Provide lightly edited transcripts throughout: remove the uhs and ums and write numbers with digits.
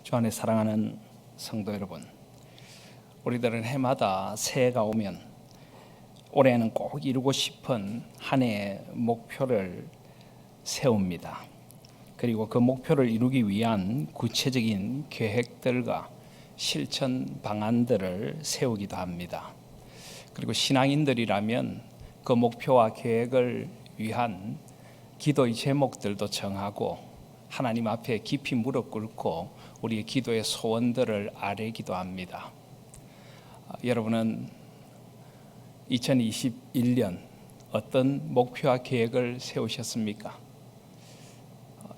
주 안에 사랑하는 성도 여러분, 우리들은 해마다 새해가 오면 올해는 꼭 이루고 싶은 한 해의 목표를 세웁니다. 그리고 그 목표를 이루기 위한 구체적인 계획들과 실천 방안들을 세우기도 합니다. 그리고 신앙인들이라면 그 목표와 계획을 위한 기도의 제목들도 정하고 하나님 앞에 깊이 무릎 꿇고 우리의 기도의 소원들을 아뢰기도 합니다. 여러분은 2021년 어떤 목표와 계획을 세우셨습니까?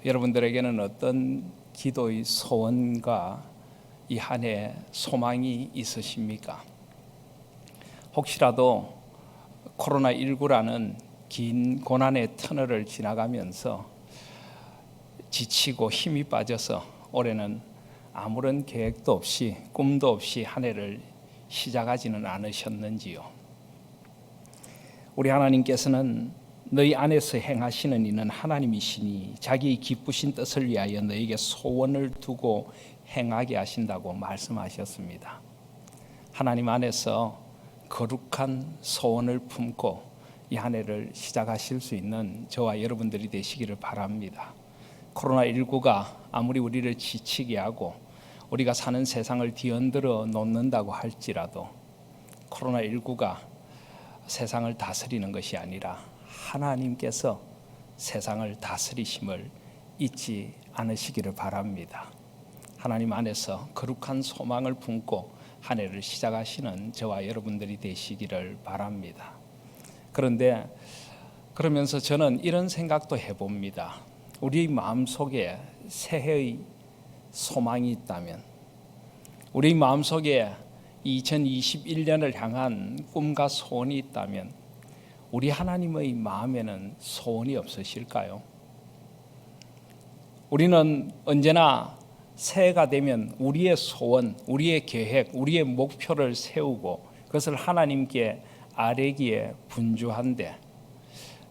여러분들에게는 어떤 기도의 소원과 이 한 해 소망이 있으십니까? 혹시라도 코로나19라는 긴 고난의 터널을 지나가면서 지치고 힘이 빠져서 올해는 아무런 계획도 없이 꿈도 없이 한 해를 시작하지는 않으셨는지요? 우리 하나님께서는 너희 안에서 행하시는 이는 하나님이시니 자기의 기쁘신 뜻을 위하여 너에게 소원을 두고 행하게 하신다고 말씀하셨습니다. 하나님 안에서 거룩한 소원을 품고 이 한 해를 시작하실 수 있는 저와 여러분들이 되시기를 바랍니다. 코로나19가 아무리 우리를 지치게 하고 우리가 사는 세상을 뒤흔들어 놓는다고 할지라도 코로나19가 세상을 다스리는 것이 아니라 하나님께서 세상을 다스리심을 잊지 않으시기를 바랍니다. 하나님 안에서 거룩한 소망을 품고 한 해를 시작하시는 저와 여러분들이 되시기를 바랍니다. 그런데 그러면서 저는 이런 생각도 해봅니다. 우리 마음속에 새해의 소망이 있다면, 우리 마음속에 2021년을 향한 꿈과 소원이 있다면 우리 하나님의 마음에는 소원이 없으실까요? 우리는 언제나 새해가 되면 우리의 소원, 우리의 계획, 우리의 목표를 세우고 그것을 하나님께 아뢰기에 분주한데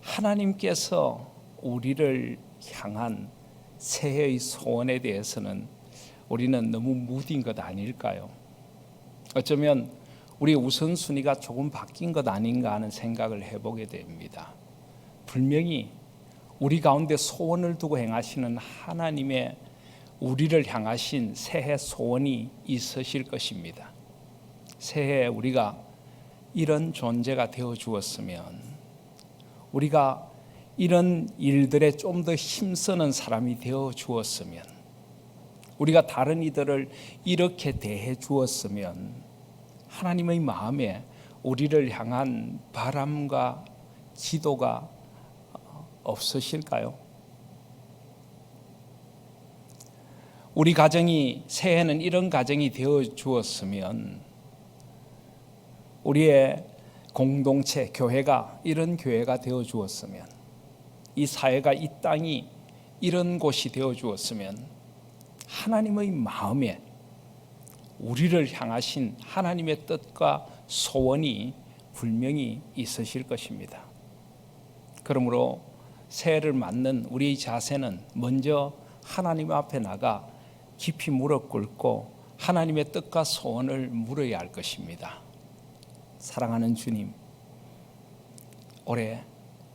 하나님께서 우리를 향한 새해의 소원에 대해서는 우리는 너무 무딘 것 아닐까요? 어쩌면 우리의 우선순위가 조금 바뀐 것 아닌가 하는 생각을 해보게 됩니다. 분명히 우리 가운데 소원을 두고 행하시는 하나님의 우리를 향하신 새해 소원이 있으실 것입니다. 새해에 우리가 이런 존재가 되어 주었으면, 우리가 이런 일들에 좀 더 힘쓰는 사람이 되어 주었으면, 우리가 다른 이들을 이렇게 대해 주었으면 하나님의 마음에 우리를 향한 바람과 기도가 없으실까요? 우리 가정이 새해는 이런 가정이 되어 주었으면, 우리의 공동체, 교회가 이런 교회가 되어 주었으면, 이 사회가, 이 땅이 이런 곳이 되어 주었으면 하나님의 마음에 우리를 향하신 하나님의 뜻과 소원이 분명히 있으실 것입니다. 그러므로 새해를 맞는 우리의 자세는 먼저 하나님 앞에 나가 깊이 무릎 꿇고 하나님의 뜻과 소원을 물어야 할 것입니다. 사랑하는 주님, 올해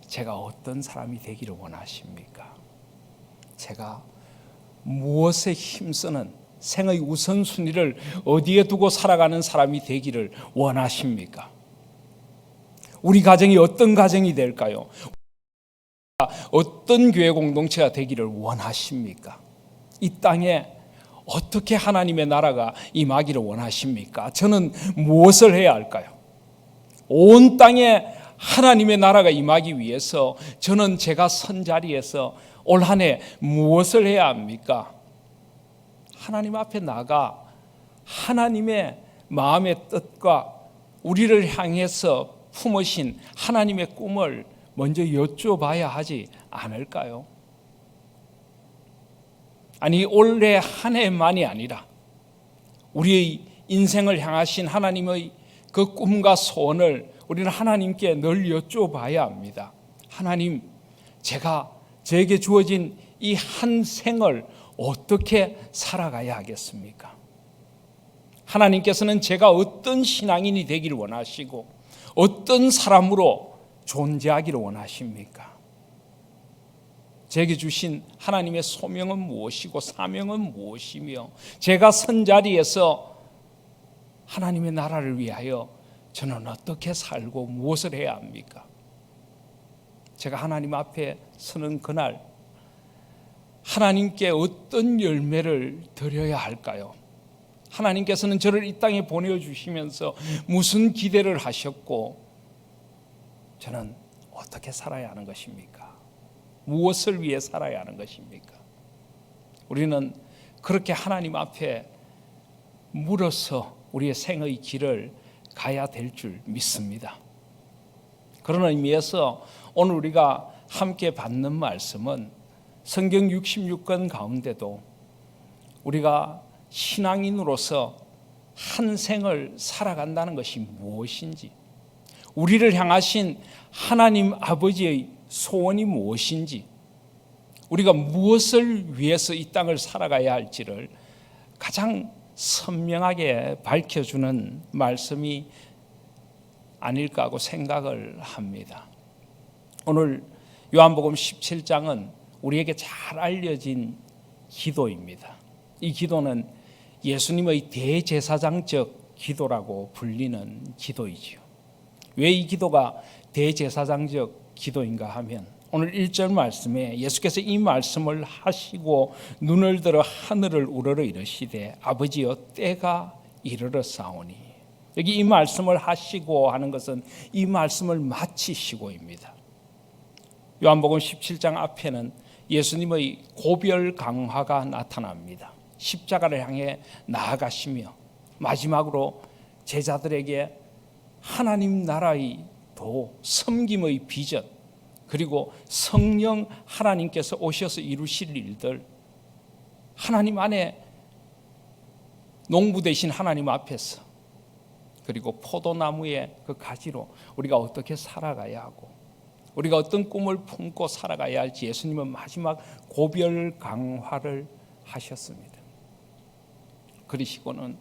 제가 어떤 사람이 되기를 원하십니까? 제가 무엇에 힘쓰는, 생의 우선순위를 어디에 두고 살아가는 사람이 되기를 원하십니까? 우리 가정이 어떤 가정이 될까요? 어떤 교회 공동체가 되기를 원하십니까? 이 땅에 어떻게 하나님의 나라가 임하기를 원하십니까? 저는 무엇을 해야 할까요? 온 땅에 하나님의 나라가 임하기 위해서 저는 제가 선 자리에서 올 한 해 무엇을 해야 합니까? 하나님 앞에 나가 하나님의 마음의 뜻과 우리를 향해서 품으신 하나님의 꿈을 먼저 여쭤봐야 하지 않을까요? 아니, 올해 한 해만이 아니라 우리의 인생을 향하신 하나님의 그 꿈과 소원을 우리는 하나님께 늘 여쭤봐야 합니다. 하나님, 제가 저에게 주어진 이 한 생을 어떻게 살아가야 하겠습니까? 하나님께서는 제가 어떤 신앙인이 되기를 원하시고 어떤 사람으로 존재하기를 원하십니까? 제게 주신 하나님의 소명은 무엇이고 사명은 무엇이며 제가 선 자리에서 하나님의 나라를 위하여 저는 어떻게 살고 무엇을 해야 합니까? 제가 하나님 앞에 서는 그날 하나님께 어떤 열매를 드려야 할까요? 하나님께서는 저를 이 땅에 보내주시면서 무슨 기대를 하셨고 저는 어떻게 살아야 하는 것입니까? 무엇을 위해 살아야 하는 것입니까? 우리는 그렇게 하나님 앞에 물어서 우리의 생의 길을 가야 될 줄 믿습니다. 그런 의미에서 오늘 우리가 함께 받는 말씀은 성경 66권 가운데도 우리가 신앙인으로서 한 생을 살아간다는 것이 무엇인지, 우리를 향하신 하나님 아버지의 소원이 무엇인지, 우리가 무엇을 위해서 이 땅을 살아가야 할지를 가장 선명하게 밝혀주는 말씀이 아닐까 하고 생각을 합니다. 오늘 요한복음 17장은 우리에게 잘 알려진 기도입니다. 이 기도는 예수님의 대제사장적 기도라고 불리는 기도이지요. 왜 이 기도가 대제사장적 기도인가 하면 오늘 1절 말씀에 예수께서 이 말씀을 하시고 눈을 들어 하늘을 우러러 이르시되 아버지여 때가 이르렀사오니, 여기 이 말씀을 하시고 하는 것은 이 말씀을 마치시고입니다. 요한복음 17장 앞에는 예수님의 고별 강화가 나타납니다. 십자가를 향해 나아가시며 마지막으로 제자들에게 하나님 나라의 도, 섬김의 비전, 그리고 성령 하나님께서 오셔서 이루실 일들, 하나님 안에 농부 되신 하나님 앞에서, 그리고 포도나무의 그 가지로 우리가 어떻게 살아가야 하고 우리가 어떤 꿈을 품고 살아가야 할지 예수님은 마지막 고별 강화를 하셨습니다. 그러시고는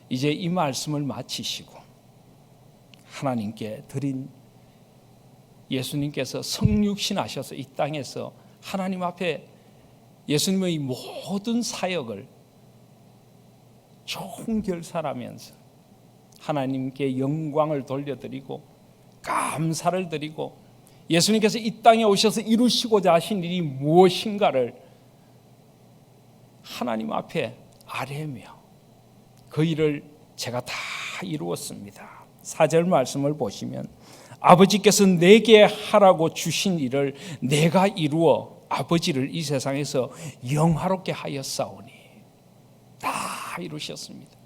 이제 이 말씀을 마치시고 하나님께 드린, 예수님께서 성육신하셔서 이 땅에서 하나님 앞에 예수님의 모든 사역을 총결산하면서 하나님께 영광을 돌려드리고 감사를 드리고 예수님께서 이 땅에 오셔서 이루시고자 하신 일이 무엇인가를 하나님 앞에 아뢰며 그 일을 제가 다 이루었습니다. 4절 말씀을 보시면 아버지께서 내게 하라고 주신 일을 내가 이루어 아버지를 이 세상에서 영화롭게 하였사오니, 다 이루셨습니다.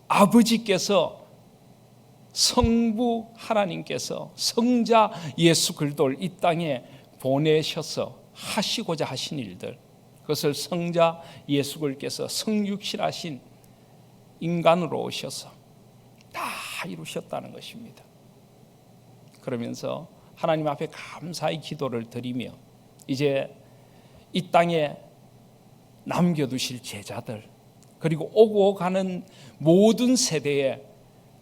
아버지께서, 성부 하나님께서 성자 예수 그리스도를 이 땅에 보내셔서 하시고자 하신 일들, 그것을 성자 예수 그리스도께서 성육신하신 인간으로 오셔서 다 이루셨다는 것입니다. 그러면서 하나님 앞에 감사의 기도를 드리며 이제 이 땅에 남겨두실 제자들, 그리고 오고 가는 모든 세대의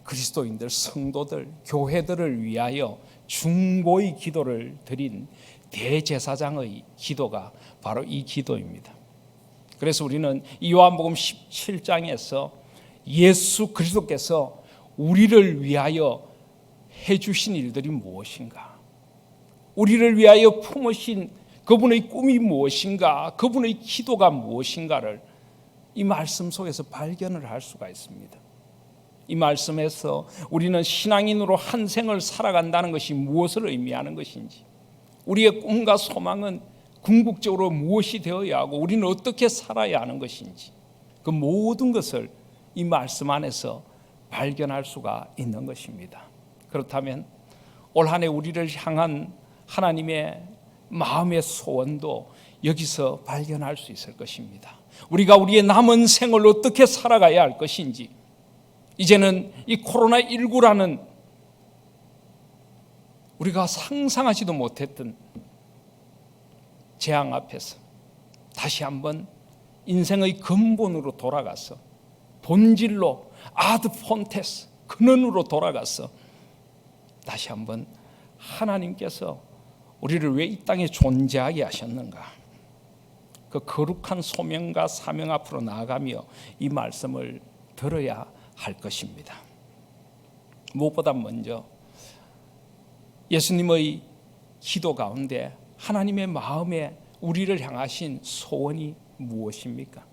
그리스도인들, 성도들, 교회들을 위하여 중보의 기도를 드린 대제사장의 기도가 바로 이 기도입니다. 그래서 우리는 이 요한복음 17장에서 예수 그리스도께서 우리를 위하여 해주신 일들이 무엇인가, 우리를 위하여 품으신 그분의 꿈이 무엇인가, 그분의 기도가 무엇인가를 이 말씀 속에서 발견을 할 수가 있습니다. 이 말씀에서 우리는 신앙인으로 한 생을 살아간다는 것이 무엇을 의미하는 것인지, 우리의 꿈과 소망은 궁극적으로 무엇이 되어야 하고 우리는 어떻게 살아야 하는 것인지, 그 모든 것을 이 말씀 안에서 발견할 수가 있는 것입니다. 그렇다면 올 한 해 우리를 향한 하나님의 마음의 소원도 여기서 발견할 수 있을 것입니다. 우리가 우리의 남은 생을 어떻게 살아가야 할 것인지, 이제는 이 코로나19라는 우리가 상상하지도 못했던 재앙 앞에서 다시 한번 인생의 근본으로 돌아가서 본질로 아드 폰테스 근원으로 돌아가서 다시 한번 하나님께서 우리를 왜 이 땅에 존재하게 하셨는가, 그 거룩한 소명과 사명 앞으로 나아가며 이 말씀을 들어야 할 것입니다. 무엇보다 먼저 예수님의 기도 가운데 하나님의 마음에 우리를 향하신 소원이 무엇입니까?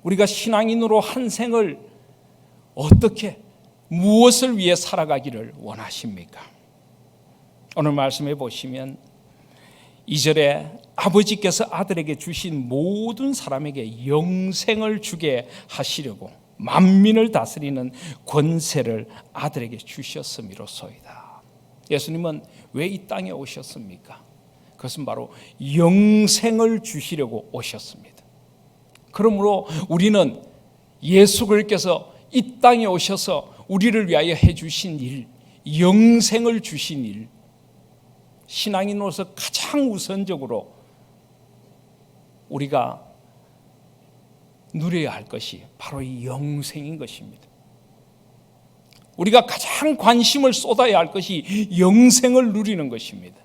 우리가 신앙인으로 한 생을 어떻게 무엇을 위해 살아가기를 원하십니까? 오늘 말씀해 보시면 2절에 아버지께서 아들에게 주신 모든 사람에게 영생을 주게 하시려고 만민을 다스리는 권세를 아들에게 주셨음이로소이다. 예수님은 왜 이 땅에 오셨습니까? 그것은 바로 영생을 주시려고 오셨습니다. 그러므로 우리는 예수 그리스도께서 이 땅에 오셔서 우리를 위하여 해주신 일, 영생을 주신 일, 신앙인으로서 가장 우선적으로 우리가 누려야 할 것이 바로 이 영생인 것입니다. 우리가 가장 관심을 쏟아야 할 것이 영생을 누리는 것입니다.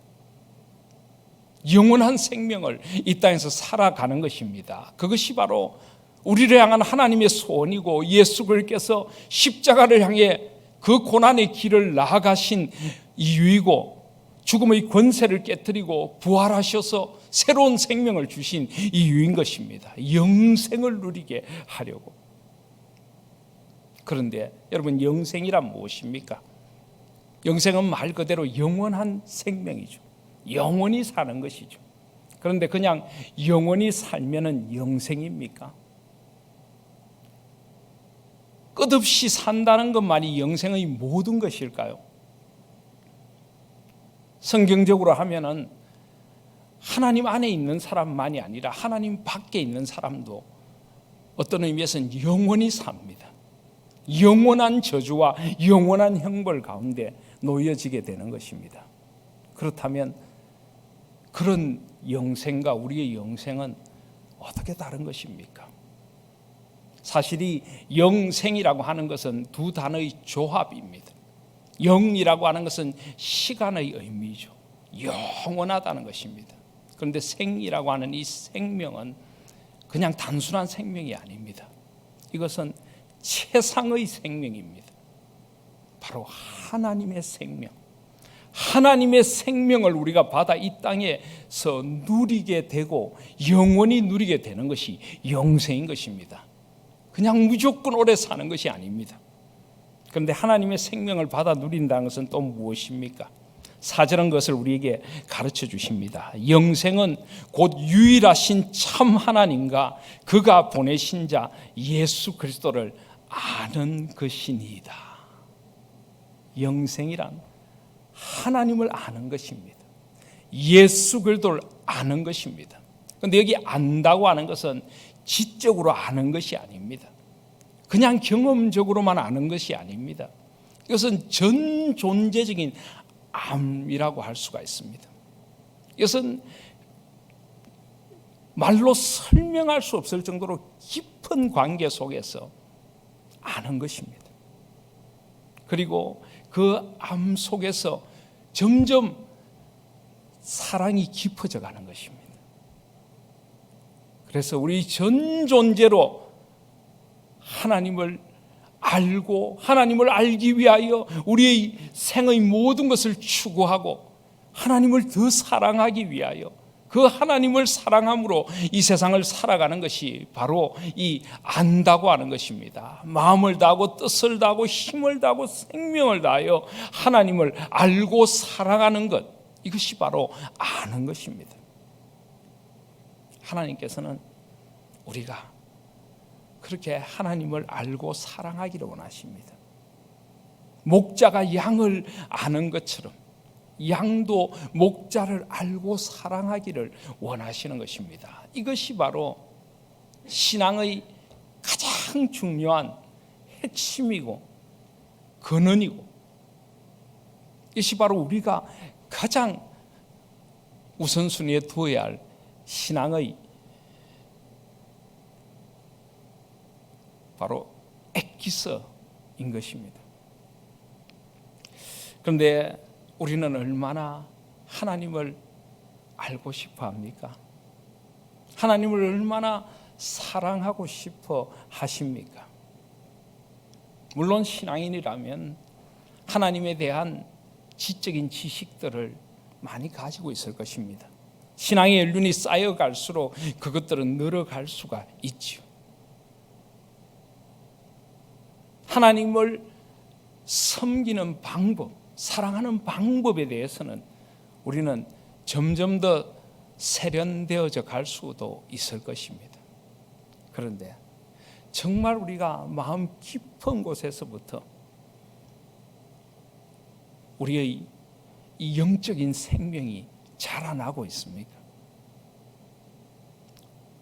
영원한 생명을 이 땅에서 살아가는 것입니다. 그것이 바로 우리를 향한 하나님의 소원이고 예수 그리스도께서 십자가를 향해 그 고난의 길을 나아가신 이유이고 죽음의 권세를 깨뜨리고 부활하셔서 새로운 생명을 주신 이유인 것입니다. 영생을 누리게 하려고. 그런데 여러분, 영생이란 무엇입니까? 영생은 말 그대로 영원한 생명이죠. 영원히 사는 것이죠. 그런데 그냥 영원히 살면은 영생입니까? 끝없이 산다는 것만이 영생의 모든 것일까요? 성경적으로 하면은 하나님 안에 있는 사람만이 아니라 하나님 밖에 있는 사람도 어떤 의미에서는 영원히 삽니다. 영원한 저주와 영원한 형벌 가운데 놓여지게 되는 것입니다. 그렇다면 그런 영생과 우리의 영생은 어떻게 다른 것입니까? 사실 이 영생이라고 하는 것은 두 단어의 조합입니다. 영이라고 하는 것은 시간의 의미죠. 영원하다는 것입니다. 그런데 생이라고 하는 이 생명은 그냥 단순한 생명이 아닙니다. 이것은 최상의 생명입니다. 바로 하나님의 생명. 하나님의 생명을 우리가 받아 이 땅에서 누리게 되고 영원히 누리게 되는 것이 영생인 것입니다. 그냥 무조건 오래 사는 것이 아닙니다. 그런데 하나님의 생명을 받아 누린다는 것은 또 무엇입니까? 4절은 그것을 우리에게 가르쳐 주십니다. 영생은 곧 유일하신 참 하나님과 그가 보내신 자 예수 그리스도를 아는 것이니이다. 영생이란 하나님을 아는 것입니다. 예수 그리스도를 아는 것입니다. 그런데 여기 안다고 하는 것은 지적으로 아는 것이 아닙니다. 그냥 경험적으로만 아는 것이 아닙니다. 이것은 전 존재적인 암이라고 할 수가 있습니다. 이것은 말로 설명할 수 없을 정도로 깊은 관계 속에서 아는 것입니다. 그리고 그 암 속에서 점점 사랑이 깊어져 가는 것입니다. 그래서 우리 전 존재로 하나님을 알고 하나님을 알기 위하여 우리의 생의 모든 것을 추구하고 하나님을 더 사랑하기 위하여 그 하나님을 사랑함으로 이 세상을 살아가는 것이 바로 이 안다고 하는 것입니다. 마음을 다하고 뜻을 다하고 힘을 다하고 생명을 다하여 하나님을 알고 사랑하는 것, 이것이 바로 아는 것입니다. 하나님께서는 우리가 그렇게 하나님을 알고 사랑하기를 원하십니다. 목자가 양을 아는 것처럼 양도 목자를 알고 사랑하기를 원하시는 것입니다. 이것이 바로 신앙의 가장 중요한 핵심이고 근원이고, 이것이 바로 우리가 가장 우선순위에 두어야 할 신앙의 바로 엑기스인 것입니다. 그런데 우리는 얼마나 하나님을 알고 싶어 합니까? 하나님을 얼마나 사랑하고 싶어 하십니까? 물론 신앙인이라면 하나님에 대한 지적인 지식들을 많이 가지고 있을 것입니다. 신앙의 연륜이 쌓여갈수록 그것들은 늘어갈 수가 있지요. 하나님을 섬기는 방법, 사랑하는 방법에 대해서는 우리는 점점 더 세련되어져 갈 수도 있을 것입니다. 그런데 정말 우리가 마음 깊은 곳에서부터 우리의 이 영적인 생명이 자라나고 있습니까?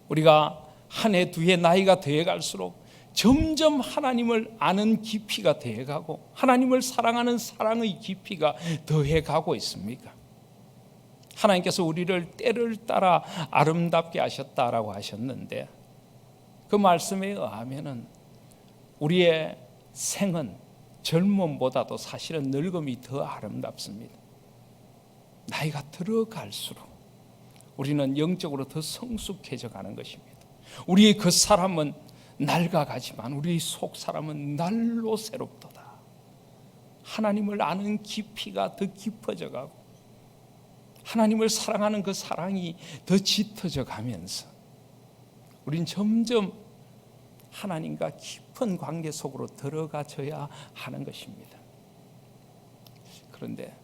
우리가 한 해 두 해 나이가 더해갈수록 점점 하나님을 아는 깊이가 더해가고 하나님을 사랑하는 사랑의 깊이가 더해가고 있습니까? 하나님께서 우리를 때를 따라 아름답게 하셨다라고 하셨는데 그 말씀에 의하면은 우리의 생은 젊음보다도 사실은 늙음이 더 아름답습니다. 나이가 들어갈수록 우리는 영적으로 더 성숙해져 가는 것입니다. 우리의 겉사람은 낡아가지만 우리의 속사람은 날로 새롭도다. 하나님을 아는 깊이가 더 깊어져 가고 하나님을 사랑하는 그 사랑이 더 짙어져 가면서 우린 점점 하나님과 깊은 관계 속으로 들어가져야 하는 것입니다. 그런데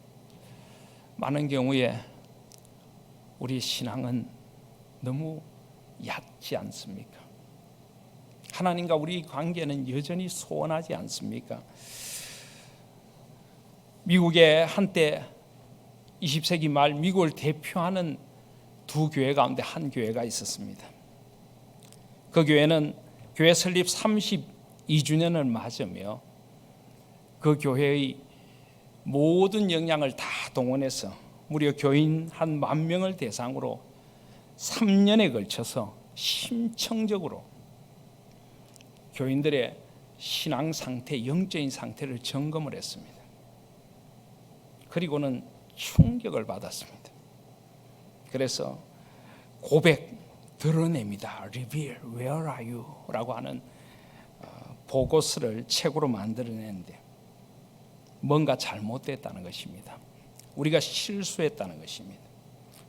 많은 경우에 우리 신앙은 너무 얕지 않습니까? 하나님과 우리 관계는 여전히 소원하지 않습니까? 미국에 한때 20세기 말 미국을 대표하는 두 교회 가운데 한 교회가 있었습니다. 그 교회는 교회 설립 32주년을 맞으며 그 교회의 모든 역량을 다 동원해서 무려 교인 한 10,000명을 대상으로 3년에 걸쳐서 심층적으로 교인들의 신앙 상태, 영적인 상태를 점검을 했습니다. 그리고는 충격을 받았습니다. 그래서 고백 드러냅니다. Reveal, where are you? 라고 하는 보고서를 책으로 만들어냈는데 뭔가 잘못됐다는 것입니다. 우리가 실수했다는 것입니다.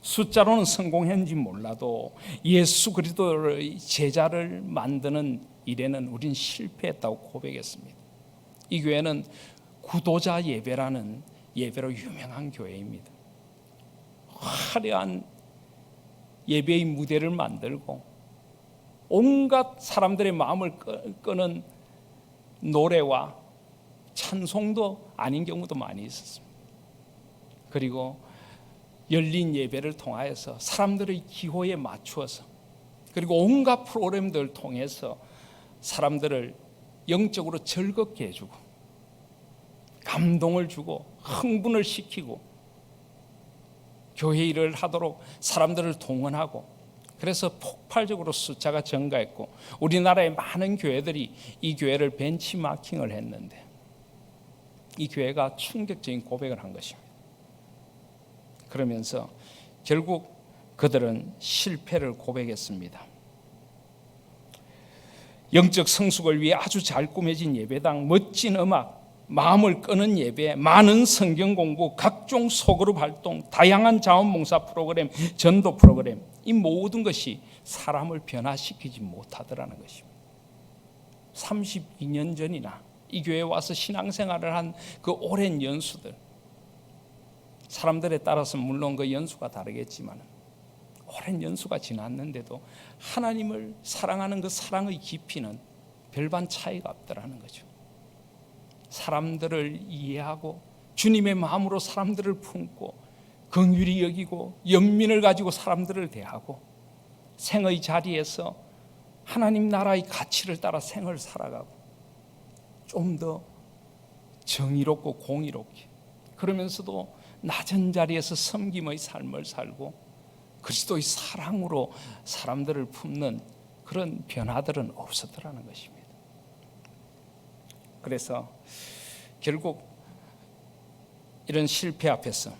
숫자로는 성공했는지 몰라도 예수 그리스도의 제자를 만드는 일에는 우린 실패했다고 고백했습니다. 이 교회는 구도자 예배라는 예배로 유명한 교회입니다. 화려한 예배의 무대를 만들고 온갖 사람들의 마음을 끄는 노래와 찬송도 아닌 경우도 많이 있었습니다. 그리고 열린 예배를 통하여서 사람들의 기호에 맞추어서 그리고 온갖 프로그램들을 통해서 사람들을 영적으로 즐겁게 해주고 감동을 주고 흥분을 시키고 교회 일을 하도록 사람들을 동원하고 그래서 폭발적으로 숫자가 증가했고 우리나라의 많은 교회들이 이 교회를 벤치마킹을 했는데 이 교회가 충격적인 고백을 한 것입니다. 그러면서 결국 그들은 실패를 고백했습니다. 영적 성숙을 위해 아주 잘 꾸며진 예배당, 멋진 음악, 마음을 끄는 예배, 많은 성경 공부, 각종 소그룹 활동, 다양한 자원봉사 프로그램, 전도 프로그램, 이 모든 것이 사람을 변화시키지 못하더라는 것입니다. 32년 전이나 이 교회에 와서 신앙생활을 한 그 오랜 연수들, 사람들에 따라서 물론 그 연수가 다르겠지만 오랜 연수가 지났는데도 하나님을 사랑하는 그 사랑의 깊이는 별반 차이가 없더라는 거죠. 사람들을 이해하고 주님의 마음으로 사람들을 품고 긍휼히 여기고 연민을 가지고 사람들을 대하고 생의 자리에서 하나님 나라의 가치를 따라 생을 살아가고 좀 더 정의롭고 공의롭게 그러면서도 낮은 자리에서 섬김의 삶을 살고 그리스도의 사랑으로 사람들을 품는 그런 변화들은 없었더라는 것입니다. 그래서 결국 이런 실패 앞에서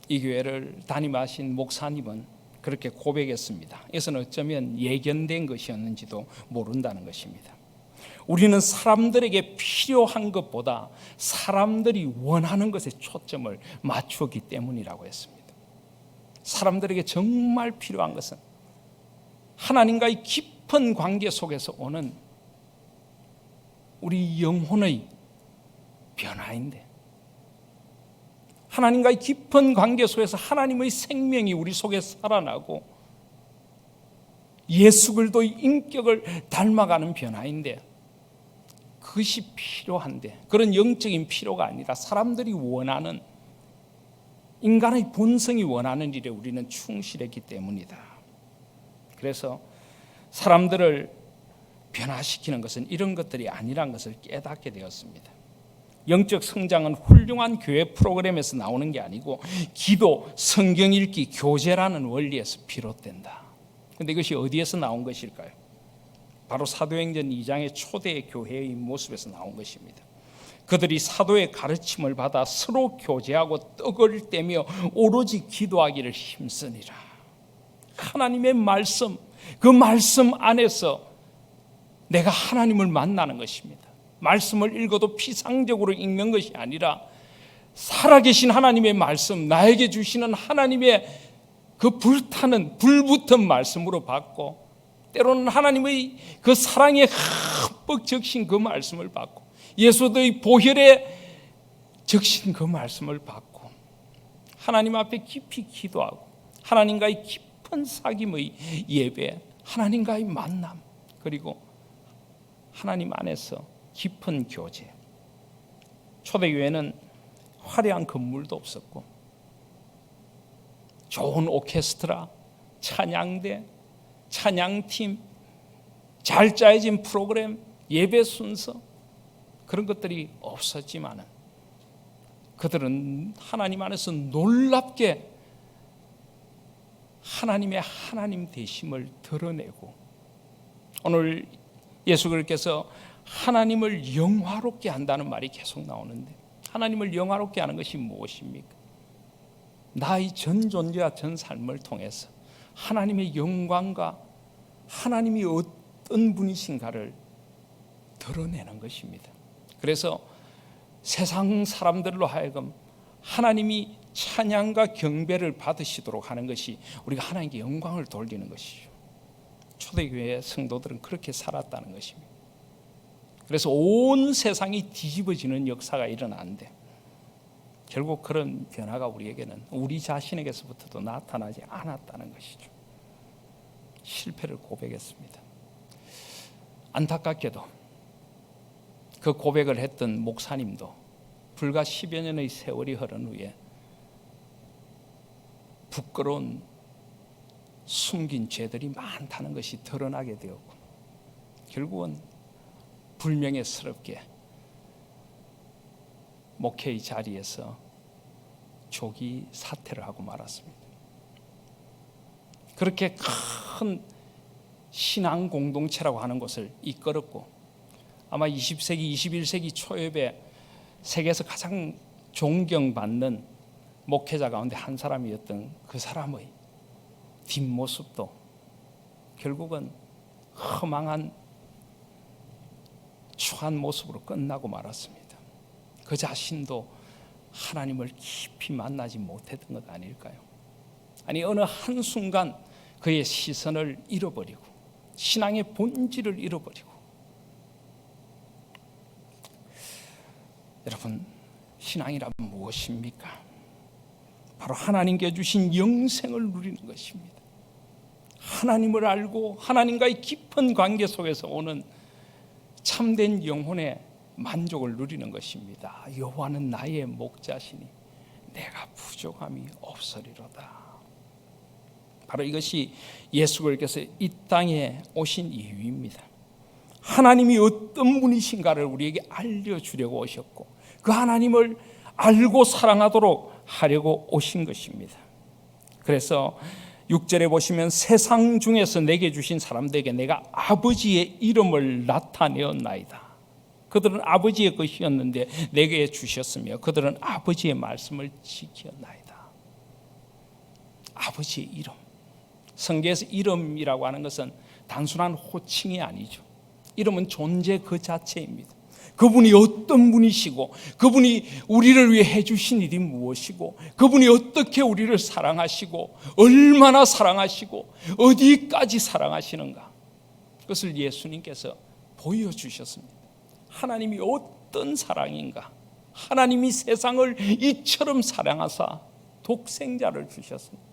이 교회를 담임하신 목사님은 그렇게 고백했습니다. 이것은 어쩌면 예견된 것이었는지도 모른다는 것입니다. 우리는 사람들에게 필요한 것보다 사람들이 원하는 것에 초점을 맞추었기 때문이라고 했습니다. 사람들에게 정말 필요한 것은 하나님과의 깊은 관계 속에서 오는 우리 영혼의 변화인데, 하나님과의 깊은 관계 속에서 하나님의 생명이 우리 속에 살아나고 예수 그리스도의 인격을 닮아가는 변화인데, 그것이 필요한데, 그런 영적인 필요가 아니라 사람들이 원하는, 인간의 본성이 원하는 일에 우리는 충실했기 때문이다. 그래서 사람들을 변화시키는 것은 이런 것들이 아니란 것을 깨닫게 되었습니다. 영적 성장은 훌륭한 교회 프로그램에서 나오는 게 아니고 기도, 성경 읽기, 교제라는 원리에서 비롯된다. 그런데 이것이 어디에서 나온 것일까요? 바로 사도행전 2장의 초대 교회의 모습에서 나온 것입니다. 그들이 사도의 가르침을 받아 서로 교제하고 떡을 떼며 오로지 기도하기를 힘쓰니라. 하나님의 말씀, 그 말씀 안에서 내가 하나님을 만나는 것입니다. 말씀을 읽어도 피상적으로 읽는 것이 아니라 살아계신 하나님의 말씀, 나에게 주시는 하나님의 그 불타는 불붙은 말씀으로 받고, 때로는 하나님의 그 사랑에 흠뻑 적신 그 말씀을 받고, 예수의 보혈에 적신 그 말씀을 받고, 하나님 앞에 깊이 기도하고 하나님과의 깊은 사귐의 예배, 하나님과의 만남, 그리고 하나님 안에서 깊은 교제. 초대교회는 화려한 건물도 없었고 좋은 오케스트라, 찬양대, 찬양팀, 잘 짜여진 프로그램, 예배 순서, 그런 것들이 없었지만은 그들은 하나님 안에서 놀랍게 하나님의 하나님 되심을 드러내고, 오늘 예수 그리스도께서 하나님을 영화롭게 한다는 말이 계속 나오는데, 하나님을 영화롭게 하는 것이 무엇입니까? 나의 전 존재와 전 삶을 통해서 하나님의 영광과 하나님이 어떤 분이신가를 드러내는 것입니다. 그래서 세상 사람들로 하여금 하나님이 찬양과 경배를 받으시도록 하는 것이 우리가 하나님께 영광을 돌리는 것이죠. 초대교회의 성도들은 그렇게 살았다는 것입니다. 그래서 온 세상이 뒤집어지는 역사가 일어나는데, 결국 그런 변화가 우리에게는 우리 자신에게서부터도 나타나지 않았다는 것이죠. 실패를 고백했습니다. 안타깝게도 그 고백을 했던 목사님도 불과 10여 년의 세월이 흐른 후에 부끄러운 숨긴 죄들이 많다는 것이 드러나게 되었고, 결국은 불명예스럽게 목회의 자리에서 조기 사퇴를 하고 말았습니다. 그렇게 큰 신앙 공동체라고 하는 것을 이끌었고, 아마 20세기, 21세기 초엽에 세계에서 가장 존경받는 목회자 가운데 한 사람이었던 그 사람의 뒷모습도 결국은 허망한 추한 모습으로 끝나고 말았습니다. 그 자신도 하나님을 깊이 만나지 못했던 것 아닐까요? 아니, 어느 한순간 그의 시선을 잃어버리고 신앙의 본질을 잃어버리고, 여러분, 신앙이란 무엇입니까? 바로 하나님께 주신 영생을 누리는 것입니다. 하나님을 알고 하나님과의 깊은 관계 속에서 오는 참된 영혼의 만족을 누리는 것입니다. 여호와는 나의 목자시니 내가 부족함이 없으리로다. 바로 이것이 예수 그리스도께서 이 땅에 오신 이유입니다. 하나님이 어떤 분이신가를 우리에게 알려주려고 오셨고, 그 하나님을 알고 사랑하도록 하려고 오신 것입니다. 그래서 6절에 보시면 세상 중에서 내게 주신 사람들에게 내가 아버지의 이름을 나타내었나이다. 그들은 아버지의 것이었는데 내게 주셨으며 그들은 아버지의 말씀을 지켰나이다. 아버지의 이름. 성경에서 이름이라고 하는 것은 단순한 호칭이 아니죠. 이름은 존재 그 자체입니다. 그분이 어떤 분이시고 그분이 우리를 위해 해주신 일이 무엇이고 그분이 어떻게 우리를 사랑하시고 얼마나 사랑하시고 어디까지 사랑하시는가, 그것을 예수님께서 보여주셨습니다. 하나님이 어떤 사랑인가, 하나님이 세상을 이처럼 사랑하사 독생자를 주셨습니다.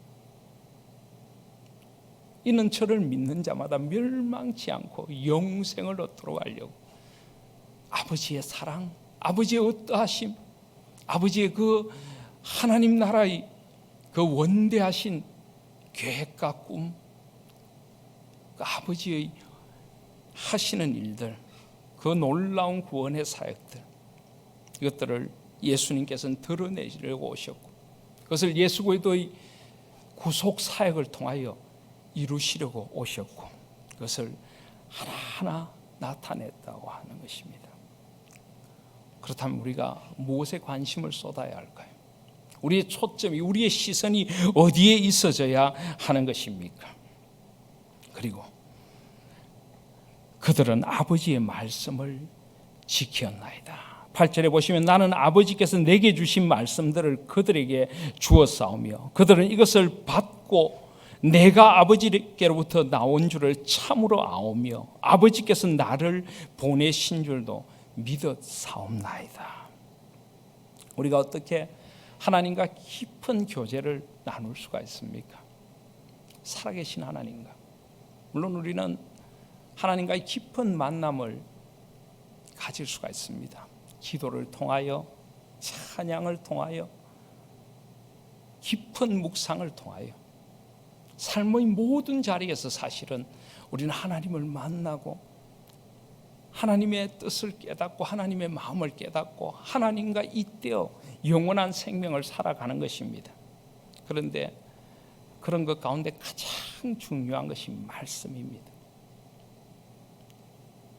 이는 저를 믿는 자마다 멸망치 않고 영생을 얻도록 하려고 아버지의 사랑, 아버지의 어떠하심, 아버지의 그 하나님 나라의 그 원대하신 계획과 꿈, 그 아버지의 하시는 일들, 그 놀라운 구원의 사역들, 이것들을 예수님께서는 드러내시려고 오셨고 그것을 예수 그리스도의 구속 사역을 통하여 이루시려고 오셨고 그것을 하나하나 나타냈다고 하는 것입니다. 그렇다면 우리가 무엇에 관심을 쏟아야 할까요? 우리의 초점이, 우리의 시선이 어디에 있어져야 하는 것입니까? 그리고 그들은 아버지의 말씀을 지켰나이다. 8절에 보시면 나는 아버지께서 내게 주신 말씀들을 그들에게 주었사오며 그들은 이것을 받고 내가 아버지께로부터 나온 줄을 참으로 아오며 아버지께서 나를 보내신 줄도 믿었사옵나이다. 우리가 어떻게 하나님과 깊은 교제를 나눌 수가 있습니까? 살아계신 하나님과. 물론 우리는 하나님과의 깊은 만남을 가질 수가 있습니다. 기도를 통하여, 찬양을 통하여, 깊은 묵상을 통하여 삶의 모든 자리에서 사실은 우리는 하나님을 만나고 하나님의 뜻을 깨닫고 하나님의 마음을 깨닫고 하나님과 잇대어 영원한 생명을 살아가는 것입니다. 그런데 그런 것 가운데 가장 중요한 것이 말씀입니다.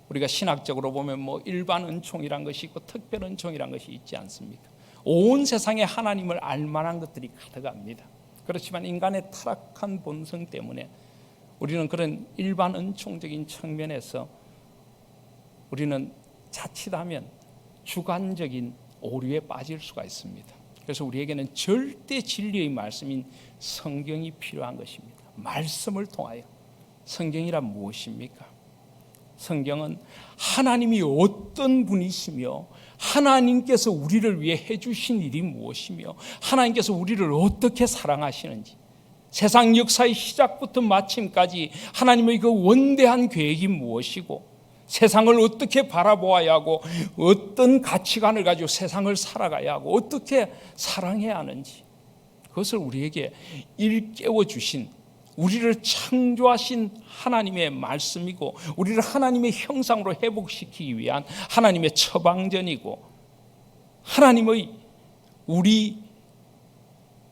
우리가 신학적으로 보면 뭐 일반 은총이란 것이 있고 특별 은총이란 것이 있지 않습니까? 온 세상에 하나님을 알만한 것들이 가득합니다. 그렇지만 인간의 타락한 본성 때문에 우리는 그런 일반 은총적인 측면에서 우리는 자칫하면 주관적인 오류에 빠질 수가 있습니다. 그래서 우리에게는 절대 진리의 말씀인 성경이 필요한 것입니다. 말씀을 통하여. 성경이란 무엇입니까? 성경은 하나님이 어떤 분이시며 하나님께서 우리를 위해 해주신 일이 무엇이며 하나님께서 우리를 어떻게 사랑하시는지, 세상 역사의 시작부터 마침까지 하나님의 그 원대한 계획이 무엇이고 세상을 어떻게 바라보아야 하고 어떤 가치관을 가지고 세상을 살아가야 하고 어떻게 사랑해야 하는지, 그것을 우리에게 일깨워 주신, 우리를 창조하신 하나님의 말씀이고 우리를 하나님의 형상으로 회복시키기 위한 하나님의 처방전이고 하나님의 우리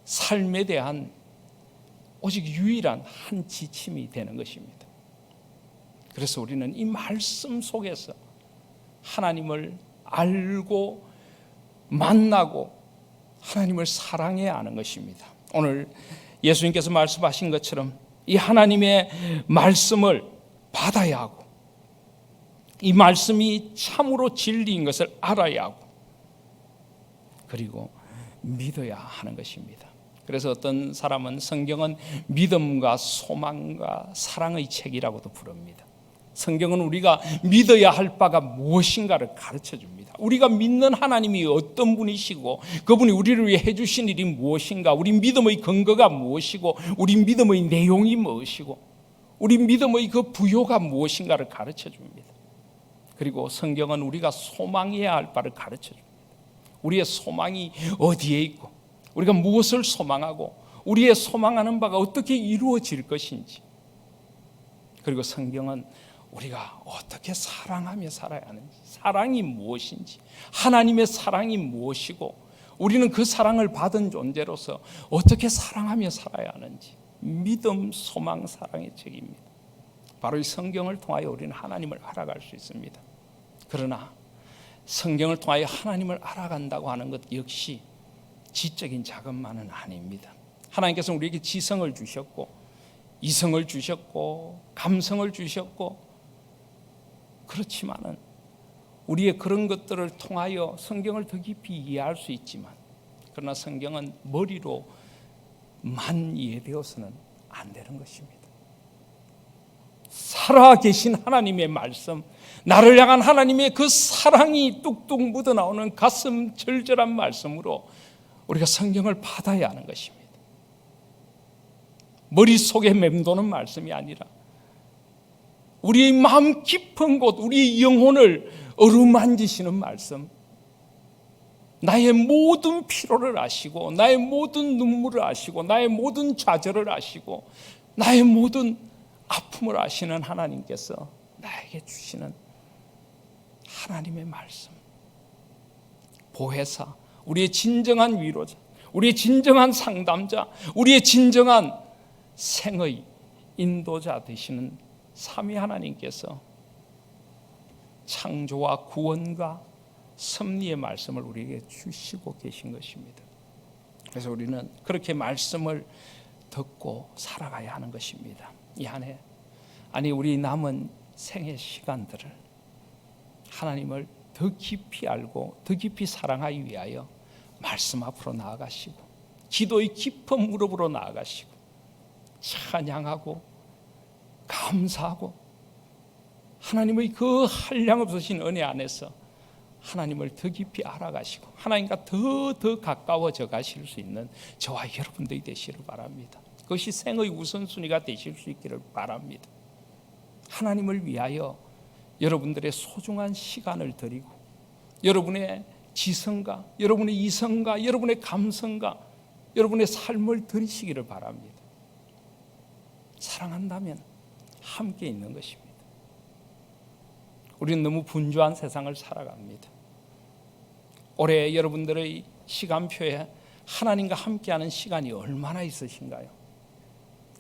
삶에 대한 오직 유일한 한 지침이 되는 것입니다. 그래서 우리는 이 말씀 속에서 하나님을 알고 만나고 하나님을 사랑해야 하는 것입니다. 오늘 예수님께서 말씀하신 것처럼 이 하나님의 말씀을 받아야 하고 이 말씀이 참으로 진리인 것을 알아야 하고 그리고 믿어야 하는 것입니다. 그래서 어떤 사람은 성경은 믿음과 소망과 사랑의 책이라고도 부릅니다. 성경은 우리가 믿어야 할 바가 무엇인가를 가르쳐 줍니다. 우리가 믿는 하나님이 어떤 분이시고 그분이 우리를 위해 해주신 일이 무엇인가, 우리 믿음의 근거가 무엇이고 우리 믿음의 내용이 무엇이고 우리 믿음의 그 부요가 무엇인가를 가르쳐 줍니다. 그리고 성경은 우리가 소망해야 할 바를 가르쳐 줍니다. 우리의 소망이 어디에 있고 우리가 무엇을 소망하고 우리의 소망하는 바가 어떻게 이루어질 것인지, 그리고 성경은 우리가 어떻게 사랑하며 살아야 하는지, 사랑이 무엇인지, 하나님의 사랑이 무엇이고 우리는 그 사랑을 받은 존재로서 어떻게 사랑하며 살아야 하는지, 믿음, 소망, 사랑의 책입니다. 바로 이 성경을 통하여 우리는 하나님을 알아갈 수 있습니다. 그러나 성경을 통하여 하나님을 알아간다고 하는 것 역시 지적인 작업만은 아닙니다. 하나님께서 우리에게 지성을 주셨고 이성을 주셨고 감성을 주셨고, 그렇지만은 우리의 그런 것들을 통하여 성경을 더 깊이 이해할 수 있지만, 그러나 성경은 머리로만 이해되어서는 안 되는 것입니다. 살아계신 하나님의 말씀, 나를 향한 하나님의 그 사랑이 뚝뚝 묻어나오는 가슴 절절한 말씀으로 우리가 성경을 받아야 하는 것입니다. 머릿속에 맴도는 말씀이 아니라 우리의 마음 깊은 곳, 우리의 영혼을 어루만지시는 말씀, 나의 모든 피로를 아시고 나의 모든 눈물을 아시고 나의 모든 좌절을 아시고 나의 모든 아픔을 아시는 하나님께서 나에게 주시는 하나님의 말씀, 보혜사, 우리의 진정한 위로자, 우리의 진정한 상담자, 우리의 진정한 생의 인도자 되시는 삼위 하나님께서 창조와 구원과 섭리의 말씀을 우리에게 주시고 계신 것입니다. 그래서 우리는 그렇게 말씀을 듣고 살아가야 하는 것입니다. 이 한해, 아니 우리 남은 생의 시간들을 하나님을 더 깊이 알고 더 깊이 사랑하기 위하여 말씀 앞으로 나아가시고 기도의 깊은 무릎으로 나아가시고 찬양하고 감사하고 하나님의 그 한량없으신 은혜 안에서 하나님을 더 깊이 알아가시고 하나님과 더 가까워져 가실 수 있는 저와 여러분들이 되시기를 바랍니다. 그것이 생의 우선순위가 되실 수 있기를 바랍니다. 하나님을 위하여 여러분들의 소중한 시간을 드리고 여러분의 지성과 여러분의 이성과 여러분의 감성과 여러분의 삶을 드리시기를 바랍니다. 사랑한다면 함께 있는 것입니다. 우리는 너무 분주한 세상을 살아갑니다. 올해 여러분들의 시간표에 하나님과 함께하는 시간이 얼마나 있으신가요?